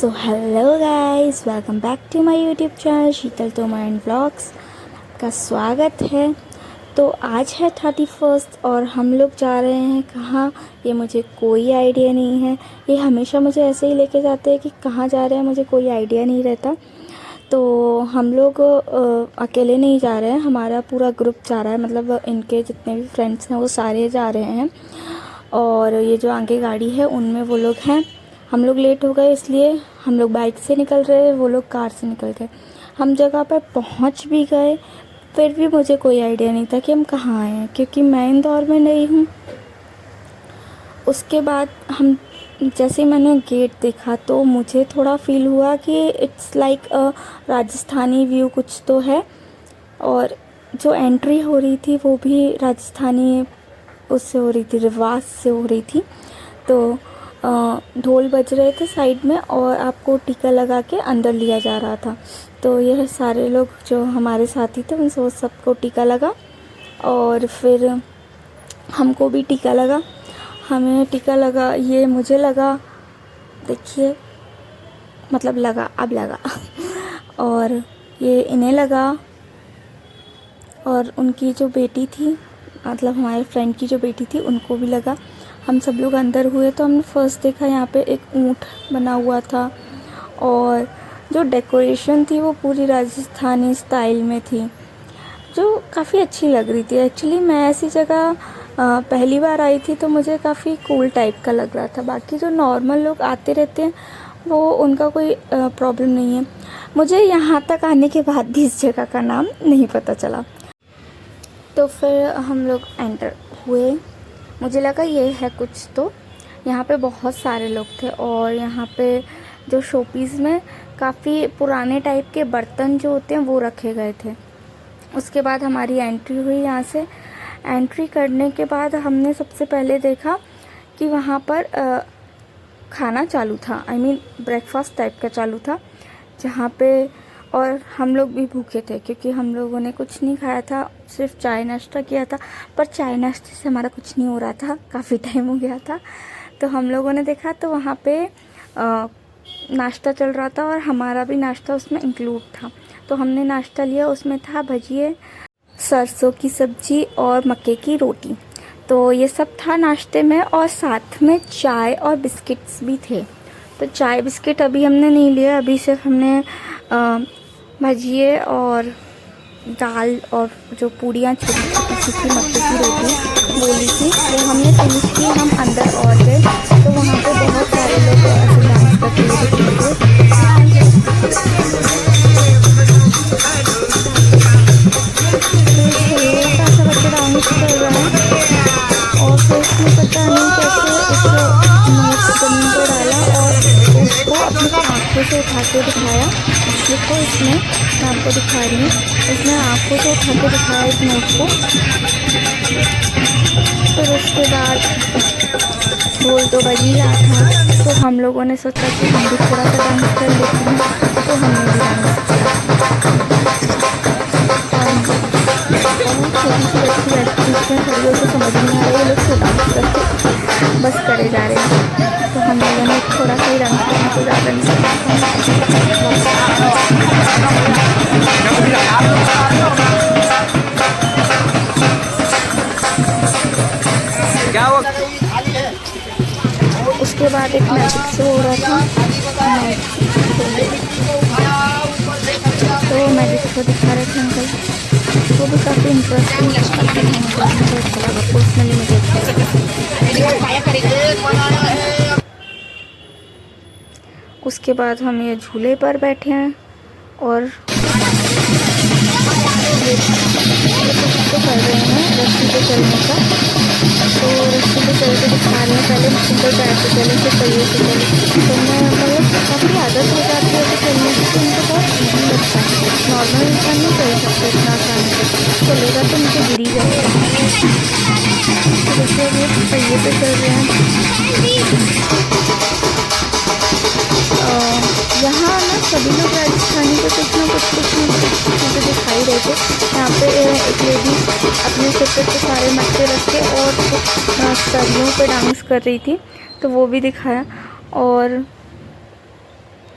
So hello guys, welcome back to my YouTube channel Sheetal Tomar and vlogs का स्वागत है। तो आज है 31 और हम लोग जा रहे हैं कहाँ, ये मुझे कोई आइडिया नहीं है। ये हमेशा मुझे ऐसे ही लेके जाते हैं कि कहाँ जा रहे हैं मुझे कोई आइडिया नहीं रहता। तो हम लोग अकेले नहीं जा रहे हैं, हमारा पूरा ग्रुप जा रहा है। मतलब इनके जितने भी फ्रेंड्स हैं वो सारे जा रहे हैं। और ये जो आगे गाड़ी है उनमें वो लोग हैं। हम लोग लेट हो गए इसलिए हम लोग बाइक से निकल रहे, वो लोग कार से निकल गए। हम जगह पर पहुंच भी गए, फिर भी मुझे कोई आइडिया नहीं था कि हम कहाँ आए हैं, क्योंकि मैं इंदौर में नहीं हूँ। उसके बाद हम जैसे ही मैंने गेट देखा तो मुझे थोड़ा फील हुआ कि it's like a Rajasthani view कुछ तो है। और जो एंट्री हो रही थी वो भी राजस्थानी उससे हो रही थी, रिवाज से हो रही थी। तो ढोल बज रहे थे साइड में और आपको टीका लगा के अंदर लिया जा रहा था। तो यह सारे लोग जो हमारे साथी थे उन सबको टीका लगा और फिर हमको भी टीका लगा। हमें टीका लगा, ये मुझे लगा, देखिए मतलब लगा, अब लगा और ये इन्हें लगा और उनकी जो बेटी थी, मतलब हमारे फ्रेंड की जो बेटी थी, उनको भी लगा। हम सब लोग अंदर हुए तो हमने फर्स्ट देखा यहाँ पे एक ऊँट बना हुआ था और जो डेकोरेशन थी वो पूरी राजस्थानी स्टाइल में थी, जो काफ़ी अच्छी लग रही थी। एक्चुअली मैं ऐसी जगह पहली बार आई थी तो मुझे काफ़ी कूल टाइप का लग रहा था। बाकी जो नॉर्मल लोग आते रहते हैं वो उनका कोई प्रॉब्लम नहीं है। मुझे यहाँ तक आने के बाद भी इस जगह का नाम नहीं पता चला। तो फिर हम लोग एंटर हुए, मुझे लगा ये है कुछ। तो यहाँ पे बहुत सारे लोग थे और यहाँ पे जो शोपीस में काफ़ी पुराने टाइप के बर्तन जो होते हैं वो रखे गए थे। उसके बाद हमारी एंट्री हुई। यहाँ से एंट्री करने के बाद हमने सबसे पहले देखा कि वहाँ पर खाना चालू था, आई मीन ब्रेकफास्ट टाइप का चालू था, जहाँ पे और हम लोग भी भूखे थे क्योंकि हम लोगों ने कुछ नहीं खाया था, सिर्फ चाय नाश्ता किया था। पर चाय नाश्ते से हमारा कुछ नहीं हो रहा था, काफ़ी टाइम हो गया था। तो हम लोगों ने देखा तो वहाँ पे नाश्ता चल रहा था और हमारा भी नाश्ता उसमें इंक्लूड था। तो हमने नाश्ता लिया, उसमें था भजिए, सरसों की सब्ज़ी और मक्के की रोटी। तो ये सब था नाश्ते में और साथ में चाय और बिस्किट्स भी थे। तो चाय बिस्किट अभी हमने नहीं लिया, अभी सिर्फ हमने भजिए और दाल और जो पूड़ियाँ छोटी छोटी सी मक्के की रोटी वो ली थी, वो हमने फिनिश की। हम अंदर और गए तो वहाँ पे बहुत सारे लोग ऐसे डांस करते हुए दिख रहे थे। तो ऐसा बच्चे डांस कर रहे हैं और फिर उसने पता नहीं कैसे उस नोट ज़मीन पर डाला और उसको अपनी आँखों से उठा के दिखाया। देखो इसमें मैं आपको दिखा रही हूँ, इसने आँखों से उठा के दिखाया इस नोट को। फिर उसके बाद ढोल तो बज ही रहा था तो हम लोगों ने सोचा कि हम भी थोड़ा सा डांस कर लेते हैं, तो हमने भी डांस किया। छोटी सी बच्ची बैठी उसमें खड़ी होकर समझ नहीं आ रही है लोग क्यों डांस करते, बस करे जा रहे हैं। तो हम लोगों ने थोड़ा सा ही डांस करने को ज़्यादा नहीं किया। उसके बाद एक मैजिक शो हो रहा था, तो मैजिक शो दिखा रहे थे अंकल, वो भी काफ़ी इंटरेस्टिंग था। पर्सनली मुझे उसके बाद हम ये झूले पर बैठे हैं और तो कर रहे हैं रस्सी पे चलने का। तो रस्सी पे चल के दिखा रहे हैं, पहले सिंगल पैर से चले फिर पहिए से चले। तो मैं मतलब काफ़ी आदत हो जाती है तो चलने की, तो उनको बहुत ईजी लगता है। नॉर्मल इंसान नहीं चल सकते इतना आसानी से, चलेगा तो मुझे गिर ही जाएगा। तो देखिए ये पहिए पे चल रहे हैं। यहाँ ना सभी लोग राजस्थानी को कुछ ना कुछ चीज़ें दिखाई रहे थे। यहाँ पे एक लेडी अपने सिर पे सारे मटके रख के और सरियों पे डांस कर रही थी, तो वो भी दिखाया। और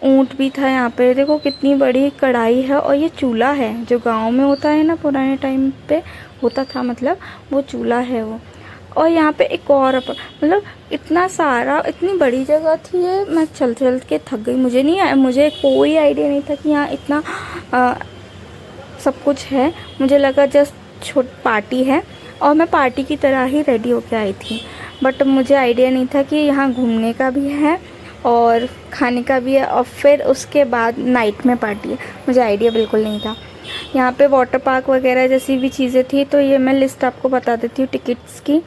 ऊंट भी था यहाँ पे। देखो कितनी बड़ी कढ़ाई है, और ये चूल्हा है जो गांव में होता है ना, पुराने टाइम पे होता था, मतलब वो चूल्हा है वो। और यहाँ पे एक और मतलब इतना सारा, इतनी बड़ी जगह थी ये, मैं चल चल के थक गई। मुझे कोई आइडिया नहीं था कि यहाँ इतना सब कुछ है। मुझे लगा जस्ट छोट पार्टी है, और मैं पार्टी की तरह ही रेडी होके आई थी। बट मुझे आइडिया नहीं था कि यहाँ घूमने का भी है और खाने का भी है, और फिर उसके बाद नाइट में पार्टी है। मुझे आइडिया बिल्कुल नहीं था। यहाँ पे वाटर पार्क वगैरह जैसी भी चीज़ें थी। तो ये मैं लिस्ट आपको बता देती हूँ टिकट्स की।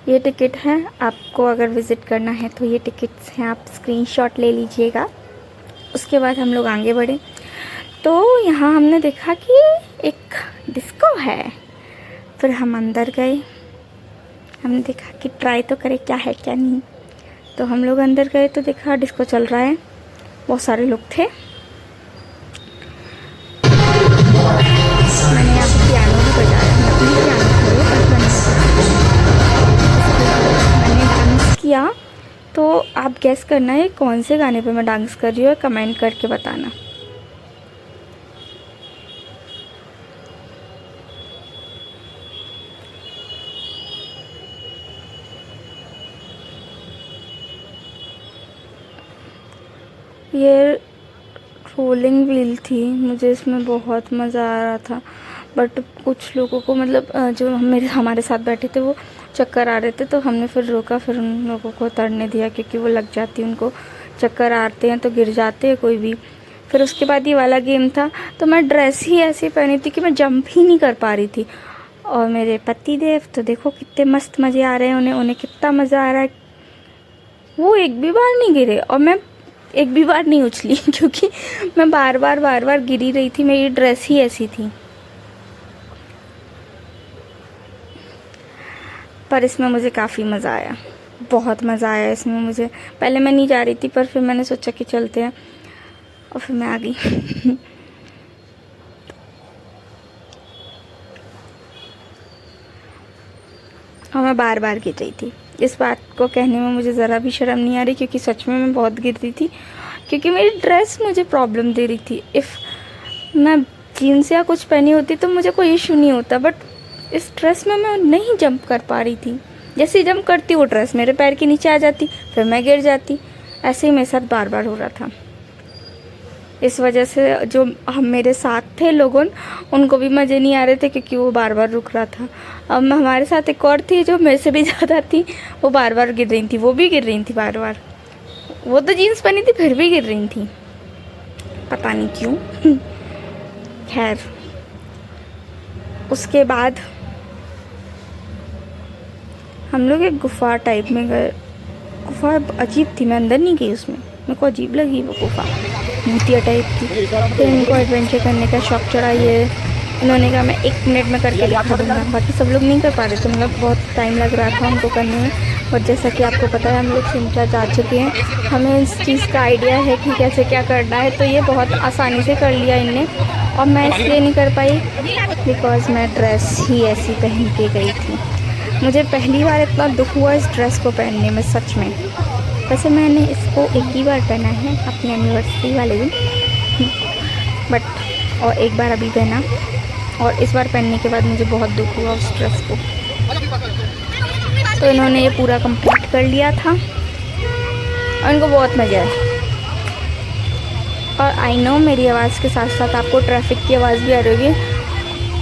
ये टिकट है, आपको अगर विज़िट करना है तो ये टिकट्स हैं, आप स्क्रीनशॉट ले लीजिएगा। उसके बाद हम लोग आगे बढ़े तो यहाँ हमने देखा कि एक डिस्को है। फिर हम अंदर गए, हमने देखा कि ट्राई तो करें क्या है क्या नहीं। तो हम लोग अंदर गए तो देखा डिस्को चल रहा है, बहुत सारे लोग थे। मैंने यहाँ पे पियानो भी बजाया, मैंने डांस किया। तो आप गैस करना है कौन से गाने पे मैं डांस कर रही हूँ, कमेंट करके बताना। ये रोलिंग व्हील थी, मुझे इसमें बहुत मज़ा आ रहा था। बट कुछ लोगों को, मतलब जो हमारे साथ बैठे थे, वो चक्कर आ रहे थे, तो हमने फिर रोका, फिर उन लोगों को उतरने दिया, क्योंकि वो लग जाती, उनको चक्कर आते हैं तो गिर जाते हैं कोई भी। फिर उसके बाद ये वाला गेम था। तो मैं ड्रेस ही ऐसी पहनी थी कि मैं जंप ही नहीं कर पा रही थी। और मेरे पति देव तो देखो कितने मस्त मज़े आ रहे हैं उन्हें कितना मज़ा आ रहा है। वो एक भी बार नहीं गिरे, और मैं एक भी बार नहीं उछली क्योंकि मैं बार बार गिरी रही थी, मेरी ड्रेस ही ऐसी थी। पर इसमें मुझे काफ़ी मज़ा आया, बहुत मज़ा आया इसमें मुझे। पहले मैं नहीं जा रही थी, पर फिर मैंने सोचा कि चलते हैं, और फिर मैं आ गई। और मैं बार बार गिर रही थी। इस बात को कहने में मुझे ज़रा भी शर्म नहीं आ रही, क्योंकि सच में मैं बहुत गिर रही थी, क्योंकि मेरी ड्रेस मुझे प्रॉब्लम दे रही थी। इफ़ मैं जीन्स या कुछ पहनी होती तो मुझे कोई इशू नहीं होता, बट इस ड्रेस में मैं नहीं जंप कर पा रही थी। जैसे ही जंप करती वो ड्रेस मेरे पैर के नीचे आ जाती, फिर मैं गिर जाती। ऐसे ही मेरे साथ बार बार हो रहा था। इस वजह से जो हम मेरे साथ थे लोगों, उनको भी मज़े नहीं आ रहे थे, क्योंकि वो बार बार रुक रहा था। अब हमारे साथ एक और थी जो मेरे से भी ज़्यादा थी, वो बार बार गिर रही थी, वो भी गिर रही थी बार बार। वो तो जीन्स पहनी थी फिर भी गिर रही थी, पता नहीं क्यों। खैर, उसके बाद हम लोग एक गुफा टाइप में गए। गुफा अजीब थी, मैं अंदर नहीं गई उसमें, मेरे को अजीब लगी वो गुफा, भूतिया टाइप की। फिर इनको एडवेंचर करने का शौक चढ़ा। ये इन्होंने कहा मैं 1 मिनट में करके दिखा दूँगा। बाकी सब लोग नहीं कर पा रहे थे, मतलब बहुत टाइम लग रहा था उनको करने में। और जैसा कि आपको पता है, हम लोग शिमला जा चुके हैं, हमें इस चीज़ का आइडिया है कि कैसे क्या करना है। तो ये बहुत आसानी से कर लिया इनने, और मैं इसलिए नहीं कर पाई बिकॉज़ मैं ड्रेस ही ऐसी पहन के गई थी। मुझे पहली बार इतना दुख हुआ इस ड्रेस को पहनने में, सच में। वैसे मैंने इसको एक ही बार पहना है, अपनी एनिवर्सरी वाले दिन, बट और एक बार अभी पहना, और इस बार पहनने के बाद मुझे बहुत दुख हुआ उस ड्रेस को। तो इन्होंने ये पूरा कंप्लीट कर लिया था, और इनको बहुत मज़ा आया। और आई नो मेरी आवाज़ के साथ साथ आपको ट्रैफिक की आवाज़ भी आ रही होगी।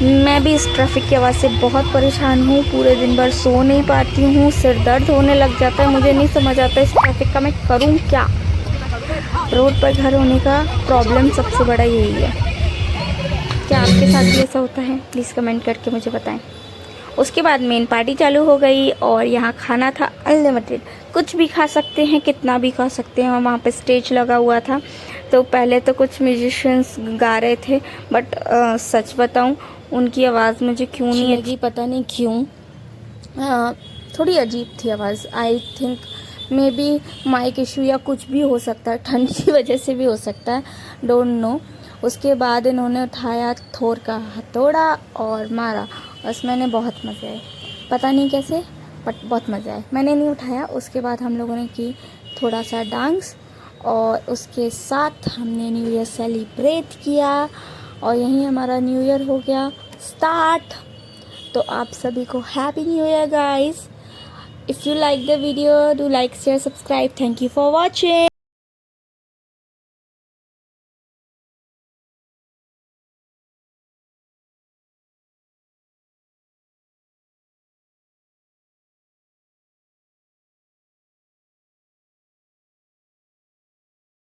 मैं भी इस ट्रैफिक की आवाज़ से बहुत परेशान हूँ, पूरे दिन भर सो नहीं पाती हूँ, सिर दर्द होने लग जाता है। मुझे नहीं समझ आता इस ट्रैफिक का मैं करूँ क्या। रोड पर घर होने का प्रॉब्लम सबसे बड़ा यही है। क्या आपके साथ भी ऐसा होता है? प्लीज़ कमेंट करके मुझे बताएं। उसके बाद मेन पार्टी चालू हो गई, और यहाँ खाना था अनलिमिटेड, कुछ भी खा सकते हैं, कितना भी खा सकते हैं। और वहाँ पे स्टेज लगा हुआ था। तो पहले तो कुछ म्यूजिशियंस गा रहे थे, बट सच बताऊँ उनकी आवाज़ मुझे क्यों नहीं लगी, पता नहीं क्यों। थोड़ी अजीब थी आवाज़। I think maybe mic issue या कुछ भी हो सकता है, ठंड की वजह से भी हो सकता है, डोंट नो। उसके बाद इन्होंने उठाया थोर का हथौड़ा और मारा, बस मैंने बहुत मज़े आए, पता नहीं कैसे, बट बहुत मज़ा आया। मैंने नहीं उठाया। उसके बाद हम लोगों ने की थोड़ा सा डांस, और उसके साथ हमने न्यू ईयर सेलिब्रेट किया और यहीं हमारा न्यू ईयर हो गया स्टार्ट। तो आप सभी को happy new year guys. If you like the video do like share subscribe. Thank you for watching.